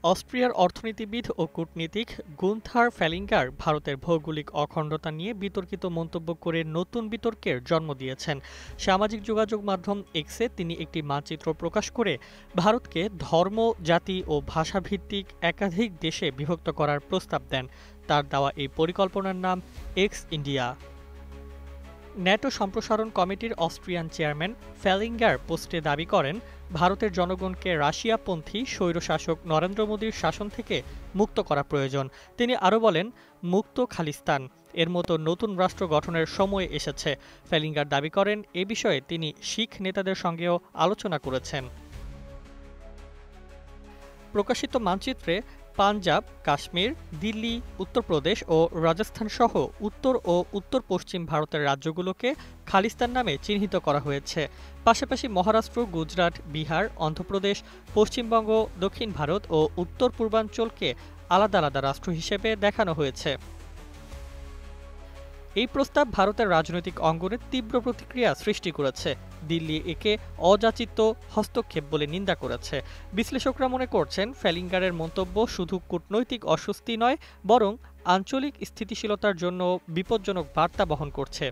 অস্ট্রিয়ার অর্থনীতিবিদ ও কূটনীতিক গুন্থার ফ্যালিঙ্গার ভারতের ভৌগোলিক অখণ্ডতা নিয়ে বিতর্কিত মন্তব্য করে নতুন বিতর্কের জন্ম দিয়েছেন। সামাজিক যোগাযোগ মাধ্যম এক্সে তিনি একটি মানচিত্র প্রকাশ করে ভারতকে ধর্ম, জাতি ও ভাষাভিত্তিক একাধিক দেশে বিভক্ত করার প্রস্তাব দেন। তার দেওয়া এই পরিকল্পনার নাম এক্স ইন্ডিয়া। ন্যাটো সম্প্রসারণ কমিটির অস্ট্রিয়ান চেয়ারম্যান ফ্যালিঙ্গার পোস্টে দাবি করেন, ভারতের জনগণকে রাশিয়াপন্থী স্বৈরশাসক নরেন্দ্র মোদীর শাসন থেকে মুক্ত করা প্রয়োজন। তিনি আরও বলেন, মুক্ত খালিস্তান এর মতো নতুন রাষ্ট্র গঠনের সময় এসেছে। ফ্যালিঙ্গার দাবি করেন, এ বিষয়ে তিনি শিখ নেতাদের সঙ্গেও আলোচনা করেছেন। প্রকাশিত মানচিত্রে পাঞ্জাব, কাশ্মীর, দিল্লি, উত্তরপ্রদেশ ও রাজস্থান সহ উত্তর ও উত্তর পশ্চিম ভারতের রাজ্যগুলোকে খালিস্তান নামে চিহ্নিত করা হয়েছে। পাশাপাশি মহারাষ্ট্র, গুজরাট, বিহার, অন্ধ্রপ্রদেশ, পশ্চিমবঙ্গ, দক্ষিণ ভারত ও উত্তর পূর্বাঞ্চলকে আলাদা আলাদা রাষ্ট্র হিসেবে দেখানো হয়েছে। এই প্রস্তাব ভারতের রাজনৈতিক অঙ্গনে তীব্র প্রতিক্রিয়া সৃষ্টি করেছে। দিল্লি একে অযাচিত হস্তক্ষেপ বলে নিন্দা করেছে। বিশ্লেষকরা মনে করছেন, ফ্যালিঙ্গারের মন্তব্য শুধু কূটনৈতিক অস্বস্তি নয়, বরং আঞ্চলিক স্থিতিশীলতার জন্য বিপজ্জনক বার্তা বহন করছে।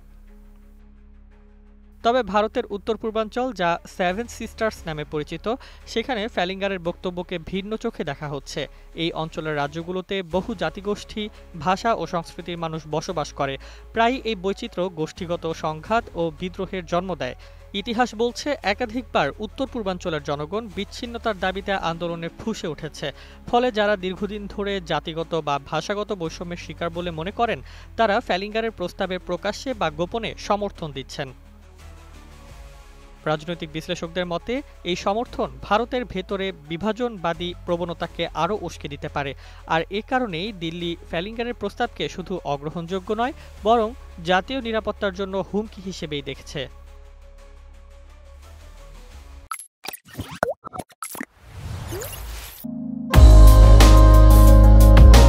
তবে ভারতের উত্তর পূর্বাঞ্চল, যা সেভেন সিস্টার্স নামে পরিচিত, সেখানে ফ্যালিঙ্গারের বক্তব্যকে ভিন্ন চোখে দেখা হচ্ছে। এই অঞ্চলের রাজ্যগুলোতে বহু জাতিগোষ্ঠী, ভাষা ও সংস্কৃতির মানুষ বসবাস করে। প্রায়ই এই বৈচিত্র্য গোষ্ঠীগত সংঘাত ও বিদ্রোহের জন্ম দেয়। ইতিহাস বলছে, একাধিকবার উত্তর পূর্বাঞ্চলের জনগণ বিচ্ছিন্নতার দাবিতে আন্দোলনে ফুঁসে উঠেছে। ফলে যারা দীর্ঘদিন ধরে জাতিগত বা ভাষাগত বৈষম্যের শিকার বলে মনে করেন, তারা ফ্যালিঙ্গারের প্রস্তাবে প্রকাশ্যে বা গোপনে সমর্থন দিচ্ছেন। রাজনৈতিক বিশ্লেষকদের মতে, এই সমর্থন ভারতের ভেতরে বিভাজনবাদী প্রবণতাকে আরও উস্কে দিতে পারে। আর এ কারণেই দিল্লি ফ্যালিঙ্গারের প্রস্তাবকে শুধু অগ্রহণযোগ্য নয়, বরং জাতীয় নিরাপত্তার জন্য হুমকি হিসেবেই দেখছে।